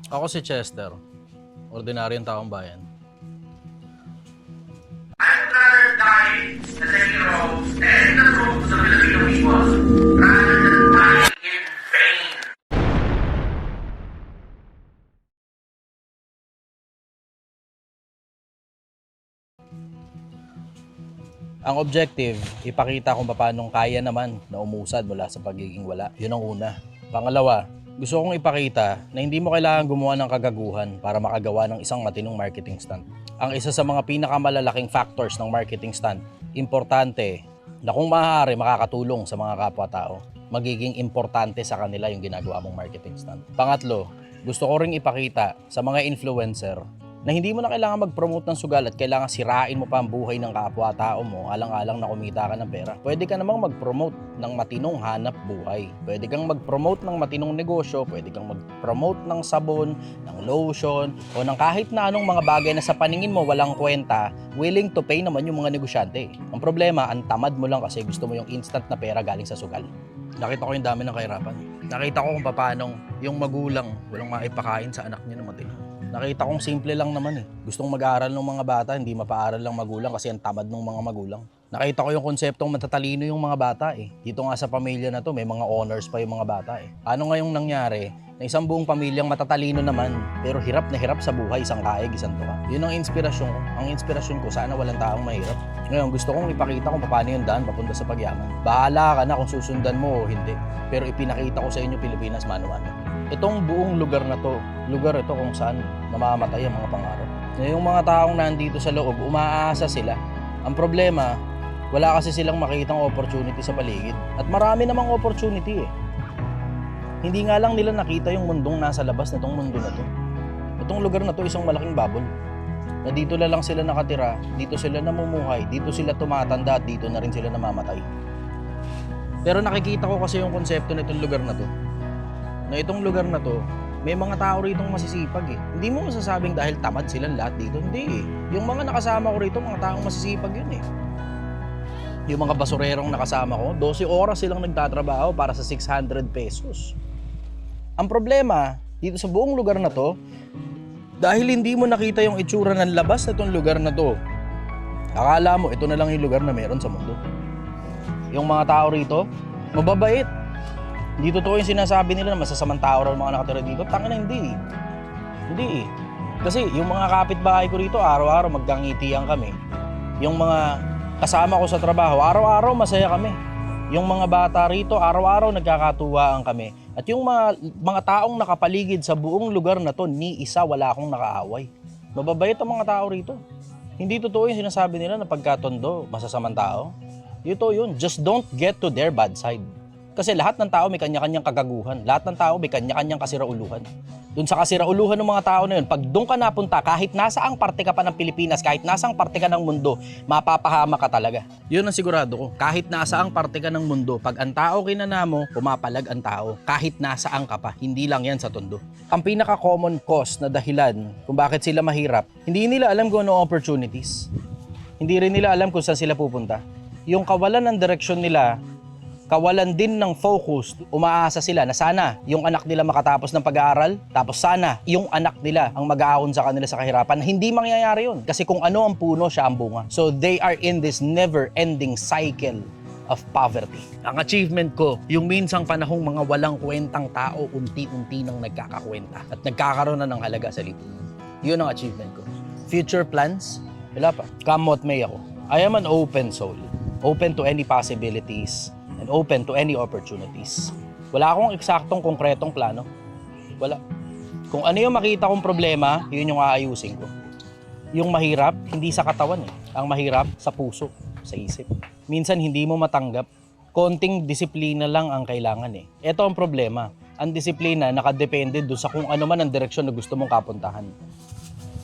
Ako si Chester, ordinaryong taong bayan. I'd rather die as a hero and the troops of Filipino people rather than die in vain. Ang objective, ipakita kung paano kaya naman na umusad mula sa pagiging wala. Yun ang una. Pangalawa, gusto kong ipakita na hindi mo kailangan gumawa ng kagaguhan para makagawa ng isang matinong marketing stunt. Ang isa sa mga pinakamalalaking factors ng marketing stunt, importante na kung maaari makakatulong sa mga kapwa-tao, magiging importante sa kanila yung ginagawa mong marketing stunt. Pangatlo, gusto ko ring ipakita sa mga influencer na hindi mo na kailangan mag-promote ng sugal at kailangan sirain mo pa ang buhay ng kapwa-tao mo alang-alang na kumita ka ng pera. Pwede ka namang mag-promote ng matinong hanap buhay. Pwede kang mag-promote ng matinong negosyo, pwede kang mag-promote ng sabon, ng lotion, o ng kahit na anong mga bagay na sa paningin mo walang kwenta, willing to pay naman yung mga negosyante. Ang problema, ang tamad mo lang kasi gusto mo yung instant na pera galing sa sugal. Nakita ko yung dami ng kahirapan. Nakita ko kung paano yung magulang walang maipakain sa anak niya na matino. Nakita kong simple lang naman eh. Gustong mag-aaral ng mga bata, hindi mapaaral ng magulang kasi ang tamad ng mga magulang. Nakita ko yung konseptong matatalino yung mga bata eh. Dito nga sa pamilya na to, may mga honors pa yung mga bata eh. Ano ngayong nangyari? Na isang buong pamilyang matatalino naman, pero hirap na hirap sa buhay, isang kaig, isang tuka. Yun ang inspirasyon ko. Ang inspirasyon ko, sana walang taong mahirap. Ngayon, gusto kong ipakita kung paano yung daan papunta sa pagyaman. Bahala ka na kung susundan mo o hindi. Pero ipinakita ko sa inyo Pilipinas mano-mano. Itong buong lugar na to, lugar ito kung saan namamatay ang mga pangarap. Yung mga taong nandito sa loob, umaasa sila. Ang problema, wala kasi silang makitang opportunity sa paligid. At marami namang opportunity eh. Hindi nga lang nila nakita yung mundong nasa labas na itong mundo na to. Itong lugar na to isang malaking bubble. Na dito na lang sila nakatira, dito sila namumuhay, dito sila tumatanda at dito na rin sila namamatay. Pero nakikita ko kasi yung konsepto na itong lugar na to. Na itong lugar na to, may mga tao ritong masisipag eh. Hindi mo masasabing dahil tamad silang lahat dito, hindi eh. Yung mga nakasama ko rito, mga taong masisipag yun eh. Yung mga basurerong nakasama ko, 12 oras silang nagtatrabaho para sa 600 pesos. Ang problema, dito sa buong lugar na to, dahil hindi mo nakita yung itsura ng labas na itong lugar na to, akala mo ito na lang yung lugar na meron sa mundo. Yung mga tao rito, mababait. Hindi totoo yung sinasabi nila na masasamang tao raw mga nakatira dito. Tangina, hindi. Hindi eh. Kasi yung mga kapitbahay ko rito, araw-araw magkangitian kami. Yung mga kasama ko sa trabaho, araw-araw masaya kami. Yung mga bata rito, araw-araw nagkakatuwaan kami. At yung mga taong nakapaligid sa buong lugar na to, ni isa wala akong nakaaway. Mababait ang mga tao rito. Hindi totoo yung sinasabi nila na pagkatondo, masasamang tao. Ito yun, just don't get to their bad side. Kasi lahat ng tao may kanya-kanyang kagaguhan. Lahat ng tao may kanya-kanyang kasirauluhan. Doon sa kasirauluhan ng mga tao na yun, pag doon ka napunta, kahit nasaang parte ka pa ng Pilipinas, kahit nasaang parte ka ng mundo, mapapahama ka talaga. Yun ang sigurado ko. Kahit nasaang parte ka ng mundo, pag ang tao kinanamo, pumapalag ang tao. Kahit nasaan ka pa, hindi lang yan sa tondo. Ang pinaka-common cause na dahilan kung bakit sila mahirap, hindi nila alam kung ano opportunities. Hindi rin nila alam kung saan sila pupunta. Yung kawalan ng direksyon nila, kawalan din ng focus, umaasa sila na sana yung anak nila makatapos ng pag-aaral, tapos sana yung anak nila ang mag-aahon sa kanila sa kahirapan. Hindi mangyayari yun. Kasi kung ano ang puno, siya ang bunga. So they are in this never-ending cycle of poverty. Ang achievement ko, yung minsang panahong mga walang kwentang tao, unti-unti nang nagkakakwenta at nagkakaroon na ng halaga sa lipunan. Yun ang achievement ko. Future plans? Wala pa. Come what may ako. I am an open soul. Open to any possibilities and open to any opportunities. Wala akong eksaktong konkretong plano. Wala. Kung ano yung makita kong problema, yun yung aayusin ko. Yung mahirap, hindi sa katawan eh. Ang mahirap, sa puso, sa isip. Minsan hindi mo matanggap. Konting disiplina lang ang kailangan eh. Ito ang problema. Ang disiplina nakadepende doon sa kung ano man ang direksyon na gusto mong kapuntahan.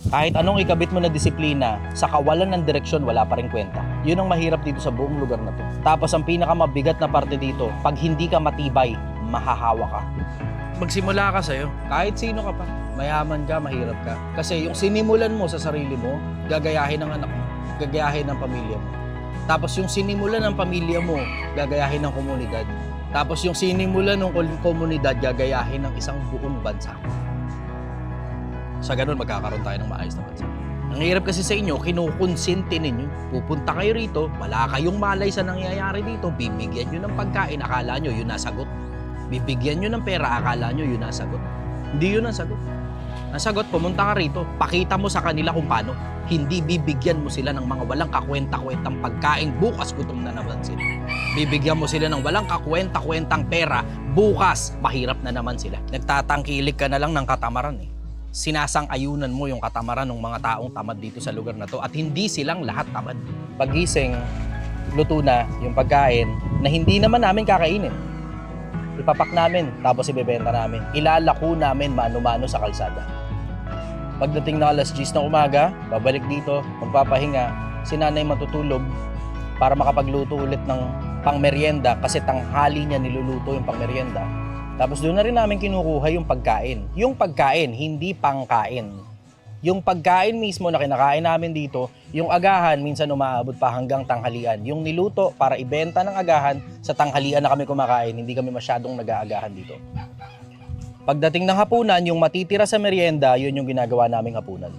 Kahit anong ikabit mo na disiplina, sa kawalan ng direksyon, wala pa rin kwenta. Yun ang mahirap dito sa buong lugar na to. Tapos ang pinakamabigat na parte dito, pag hindi ka matibay, mahahawa ka. Magsimula ka sa'yo. Kahit sino ka pa. Mayaman ka, mahirap ka. Kasi yung sinimulan mo sa sarili mo, gagayahin ng anak mo, gagayahin ng pamilya mo. Tapos yung sinimulan ng pamilya mo, gagayahin ng komunidad. Tapos yung sinimulan ng komunidad, gagayahin ng isang buong bansa. Sa ganun, magkakaroon tayo ng maayos na bansa. Ang hirap kasi sa inyo, kinukonsinti ninyo. Pupunta kayo rito, wala kayong malay sa nangyayari dito, bibigyan nyo ng pagkain, akala nyo yun nasagot. Bibigyan nyo ng pera, akala nyo yun nasagot. Hindi yun nasagot. Nasagot, pumunta ka rito, pakita mo sa kanila kung paano. Hindi bibigyan mo sila ng mga walang kakwenta-kwentang pagkain, bukas gutom na naman sila. Bibigyan mo sila ng walang kakwenta-kwentang pera, bukas mahirap na naman sila. Nagtatangkilik ka na lang ng katamaran eh. Sinasang-ayunan mo yung katamaran ng mga taong tamad dito sa lugar na to at hindi silang lahat tamad. Pagising, luto na yung pagkain na hindi naman namin kakainin. Ipapak namin, tapos ibebenta namin. Ilalako namin mano-mano sa kalsada. Pagdating na 10:00 ng umaga, babalik dito, magpapahinga, si nanay matutulog para makapagluto ulit ng pangmeryenda kasi tanghali niya niluluto yung pangmeryenda. Tapos doon na rin namin kinukuha yung pagkain. Yung pagkain, hindi pangkain. Yung pagkain mismo na kinakain namin dito, yung agahan minsan umaabot pa hanggang tanghalian. Yung niluto para ibenta ng agahan, sa tanghalian na kami kumakain, hindi kami masyadong nag-aagahan dito. Pagdating ng hapunan, yung matitira sa merienda, yun yung ginagawa naming hapunan.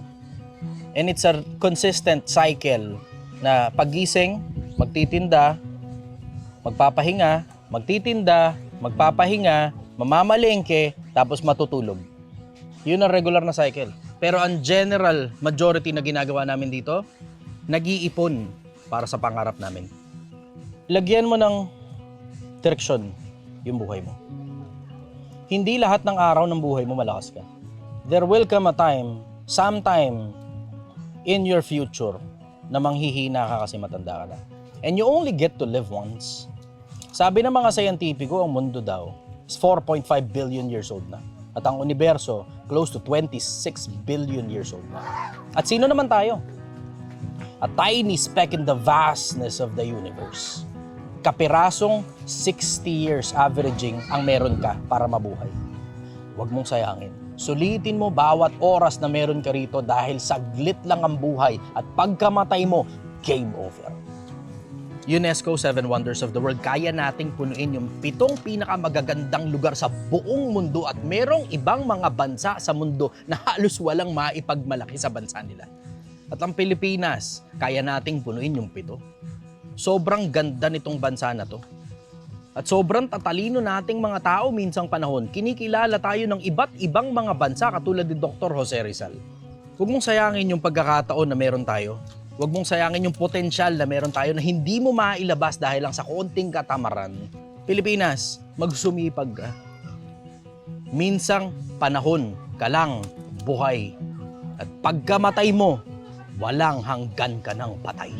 And it's a consistent cycle na paggising, magtitinda, magpapahinga, magtitinda, magpapahinga, mamamalengke, tapos matutulog. Yun ang regular na cycle. Pero ang general majority na ginagawa namin dito, nag-iipon para sa pangarap namin. Lagyan mo ng direksyon yung buhay mo. Hindi lahat ng araw ng buhay mo malakas ka. There will come a time, sometime in your future, na manghihina ka kasi matanda ka na. And you only get to live once. Sabi ng mga scientifico, ang mundo daw is 4.5 billion years old na. At ang universo, close to 26 billion years old na. At sino naman tayo? A tiny speck in the vastness of the universe. Kapirasong 60 years averaging ang meron ka para mabuhay. Huwag mong sayangin. Sulitin mo bawat oras na meron ka rito dahil saglit lang ang buhay at pagkamatay mo, game over. UNESCO 7 Wonders of the World, kaya nating punuin yung 7 pinakamagagandang lugar sa buong mundo at merong ibang mga bansa sa mundo na halos walang maipagmalaki sa bansa nila. At ang Pilipinas, kaya nating punuin yung 7. Sobrang ganda nitong bansa na to. At sobrang tatalino nating mga tao minsang panahon, kinikilala tayo ng iba't ibang mga bansa katulad ni Dr. Jose Rizal. Huwag mong sayangin yung pagkakataon na meron tayo. Huwag mong sayangin yung potensyal na meron tayo na hindi mo mailabas dahil lang sa konting katamaran. Pilipinas, magsumipag ka. Minsang panahon ka lang buhay. At pagkamatay mo, walang hanggan ka ng patay.